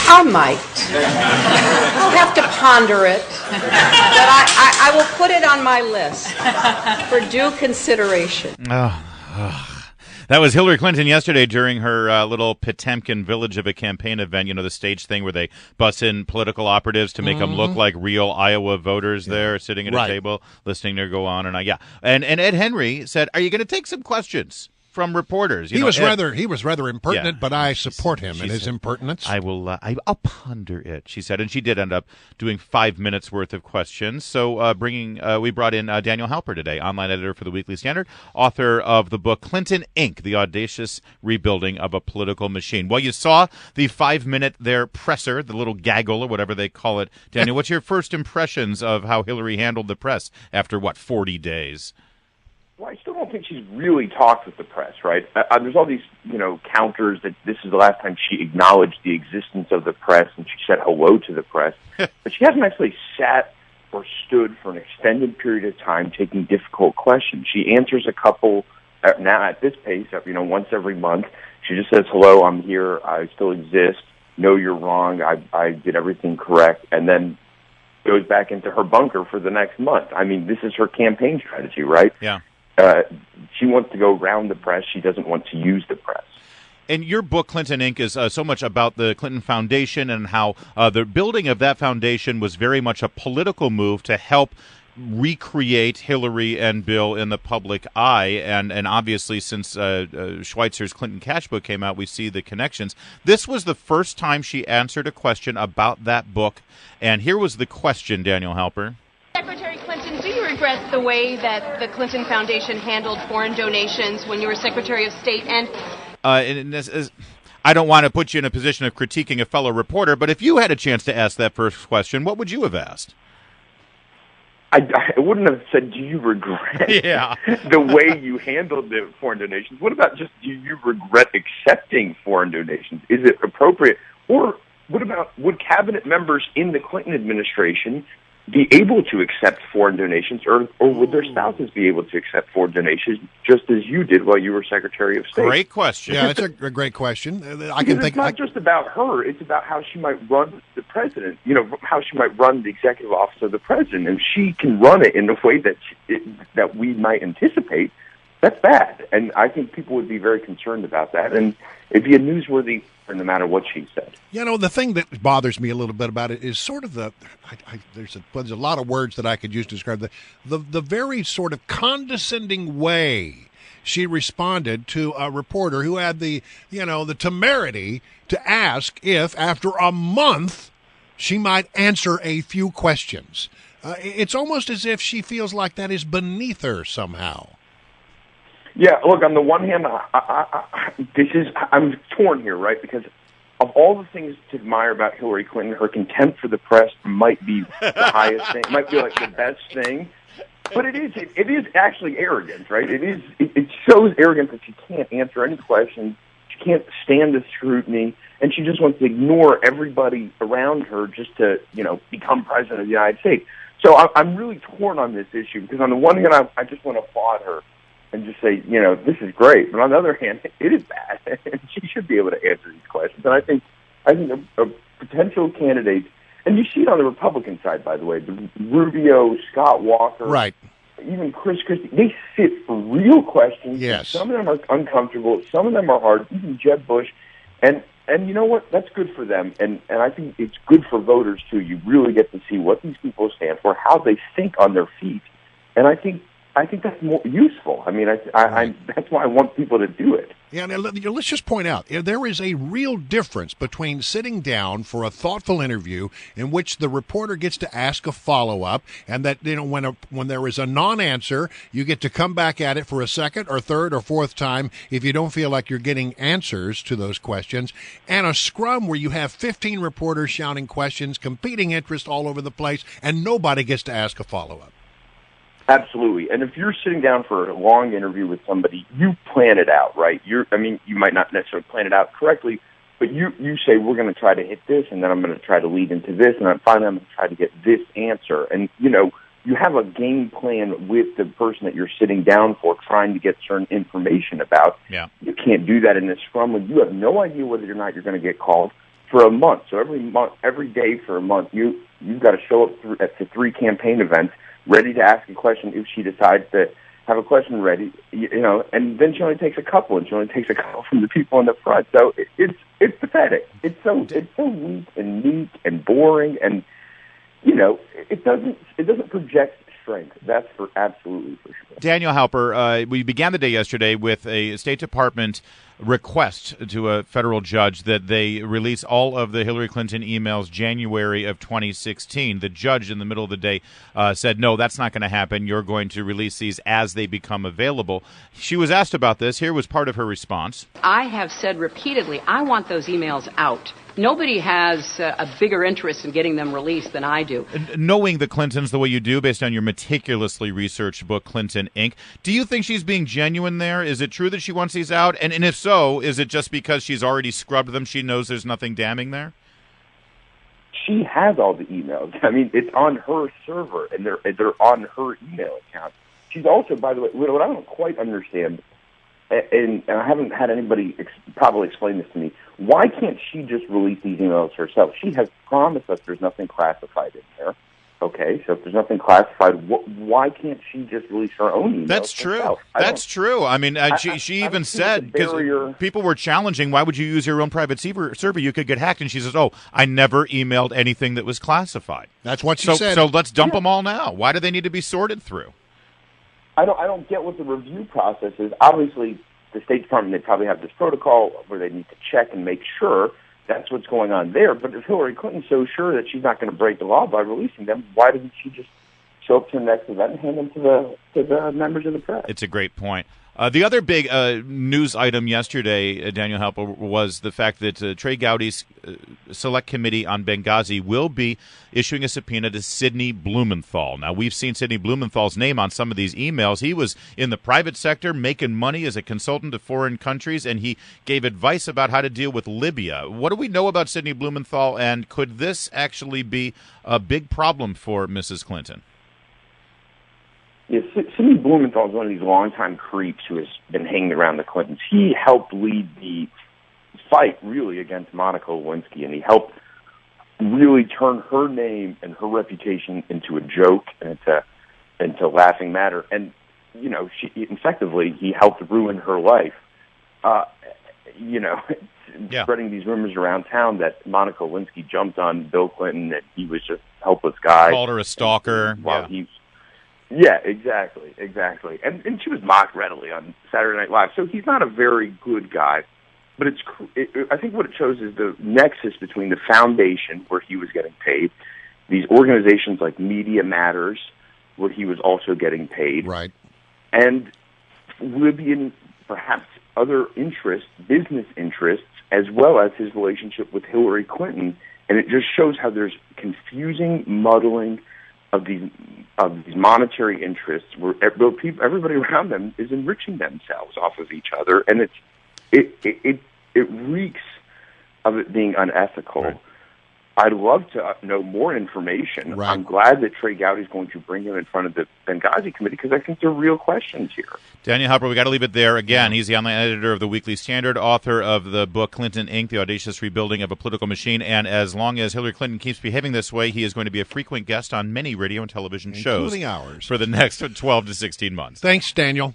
I might. I'll have to ponder it. But I will put it on my list for due consideration. That was Hillary Clinton yesterday during her little Potemkin village of a campaign event, the stage thing where they bus in political operatives to make them look like real Iowa voters there sitting at a table listening to her go on. And Ed Henry said, are you going to take some questions from reporters? He was rather impertinent, but I support him in his impertinence. I'll ponder it, she said, and she did end up doing 5 minutes worth of questions. So we brought in Daniel Halper today, online editor for the Weekly Standard, author of the book Clinton Inc., The Audacious Rebuilding of a Political Machine. Well, you saw the 5-minute presser, the little gaggle or whatever they call it. Daniel, what's your first impressions of how Hillary handled the press after 40 days? Well, I still don't think she's really talked with the press, right? There's all these, counters that this is the last time she acknowledged the existence of the press and she said hello to the press. But she hasn't actually sat or stood for an extended period of time taking difficult questions. She answers a couple, now at this pace, once every month. She just says, hello, I'm here, I still exist, no, you're wrong, I did everything correct, and then goes back into her bunker for the next month. I mean, this is her campaign strategy, right? Yeah. She wants to go around the press. She doesn't want to use the press. And your book, Clinton Inc., is so much about the Clinton Foundation and how the building of that foundation was very much a political move to help recreate Hillary and Bill in the public eye. And obviously, since Schweitzer's Clinton Cash book came out, we see the connections. This was the first time she answered a question about that book. And here was the question, Daniel Halper. Secretary Clinton, do you regret the way that the Clinton Foundation handled foreign donations when you were Secretary of State? And I don't want to put you in a position of critiquing a fellow reporter, but if you had a chance to ask that first question, what would you have asked? I wouldn't have said, do you regret the way you handled the foreign donations? What about just, do you regret accepting foreign donations? Is it appropriate? Or what about, would cabinet members in the Clinton administration be able to accept foreign donations, or would their spouses be able to accept foreign donations just as you did while you were Secretary of State? Great question. Yeah, that's a great question. It's not just about her. It's about how she might run the president, how she might run the executive office of the president. And she can run it in a way that we might anticipate. That's bad. And I think people would be very concerned about that. And it'd be a newsworthy no matter what she said. The thing that bothers me a little bit about it is sort of there's a lot of words that I could use to describe the very sort of condescending way she responded to a reporter who had the temerity to ask if after a month she might answer a few questions. It's almost as if she feels like that is beneath her somehow. Yeah, look, on the one hand, I'm torn here, right? Because of all the things to admire about Hillary Clinton, her contempt for the press might be the highest thing, might be like the best thing. But it is actually arrogant, right? It shows arrogance that she can't answer any questions, she can't stand the scrutiny, and she just wants to ignore everybody around her just to, become president of the United States. So I'm really torn on this issue because on the one hand, I just want to applaud her and just say, this is great. But on the other hand, it is bad, and she should be able to answer these questions. And I think a potential candidate, and you see it on the Republican side, by the way, the Rubio, Scott Walker, right, even Chris Christie, they sit for real questions. Yes. Some of them are uncomfortable. Some of them are hard, even Jeb Bush. And you know what? That's good for them. And I think it's good for voters, too. You really get to see what these people stand for, how they think on their feet. And I think that's more useful. I mean, that's why I want people to do it. Yeah, now, let's just point out, there is a real difference between sitting down for a thoughtful interview in which the reporter gets to ask a follow-up, and that, when there is a non-answer, you get to come back at it for a second or third or fourth time if you don't feel like you're getting answers to those questions, and a scrum where you have 15 reporters shouting questions, competing interests all over the place, and nobody gets to ask a follow-up. Absolutely. And if you're sitting down for a long interview with somebody, you plan it out, right? You might not necessarily plan it out correctly, but you say, we're going to try to hit this, and then I'm going to try to lead into this, and finally I'm going to try to get this answer. And, you have a game plan with the person that you're sitting down for, trying to get certain information about. Yeah. You can't do that in this scrum when you have no idea whether or not you're going to get called. for a month. So every day for a month, you've got to show up at the 3 campaign events, ready to ask a question if she decides to have a question ready, and then she only takes a couple, and she only takes a couple from the people in the front. So it's pathetic. It's so weak and neat and boring, and it doesn't project strength. That's absolutely for sure. Daniel Halper, we began the day yesterday with a State Department request to a federal judge that they release all of the Hillary Clinton emails January of 2016. The judge in the middle of the day said, no, that's not going to happen. You're going to release these as they become available. She was asked about this. Here was part of her response. I have said repeatedly, I want those emails out. Nobody has a bigger interest in getting them released than I do. Knowing the Clintons the way you do, based on your meticulously researched book, Clinton, Inc., do you think she's being genuine there? Is it true that she wants these out? And if so, is it just because she's already scrubbed them, she knows there's nothing damning there? She has all the emails. I mean, it's on her server, and they're on her email account. She's also, by the way, what I don't quite understand, and I haven't had anybody probably explain this to me, why can't she just release these emails herself? She has promised us there's nothing classified in there. Okay, so if there's nothing classified, why can't she just release her own emails? That's true. Herself? That's true. I mean, she even said, because people were challenging, why would you use your own private server? You could get hacked. And she says, oh, I never emailed anything that was classified. That's what she said. So let's dump them all now. Why do they need to be sorted through? I don't get what the review process is. Obviously, the State Department, they probably have this protocol where they need to check and make sure that's what's going on there. But if Hillary Clinton's so sure that she's not going to break the law by releasing them, why doesn't she just show up to the next event and hand them to the members of the press? It's a great point. The other big news item yesterday, Daniel Halper, was the fact that Trey Gowdy's Select Committee on Benghazi will be issuing a subpoena to Sidney Blumenthal. Now, we've seen Sidney Blumenthal's name on some of these emails. He was in the private sector making money as a consultant to foreign countries, and he gave advice about how to deal with Libya. What do we know about Sidney Blumenthal, and could this actually be a big problem for Mrs. Clinton? Yeah, Sidney Blumenthal is one of these longtime creeps who has been hanging around the Clintons. He helped lead the fight, really, against Monica Lewinsky, and he helped really turn her name and her reputation into a joke and into laughing matter. And, effectively, he helped ruin her life. Spreading these rumors around town that Monica Lewinsky jumped on Bill Clinton, that he was just a helpless guy. Called her a stalker. Yeah, exactly. And she was mocked readily on Saturday Night Live. So he's not a very good guy. But I think what it shows is the nexus between the foundation, where he was getting paid, these organizations like Media Matters, where he was also getting paid, right, and Libyan, perhaps other interests, business interests, as well as his relationship with Hillary Clinton. And it just shows how there's confusing muddling of these monetary interests, where everybody around them is enriching themselves off of each other, and it reeks of it being unethical. Right. I'd love to know more information. Right. I'm glad that Trey Gowdy is going to bring him in front of the Benghazi committee, because I think there are real questions here. Daniel Halper, we got to leave it there. Again, he's the online editor of the Weekly Standard, author of the book Clinton, Inc., The Audacious Rebuilding of a Political Machine, and as long as Hillary Clinton keeps behaving this way, he is going to be a frequent guest on many radio and television shows including ours, for the next 12 to 16 months. Thanks, Daniel.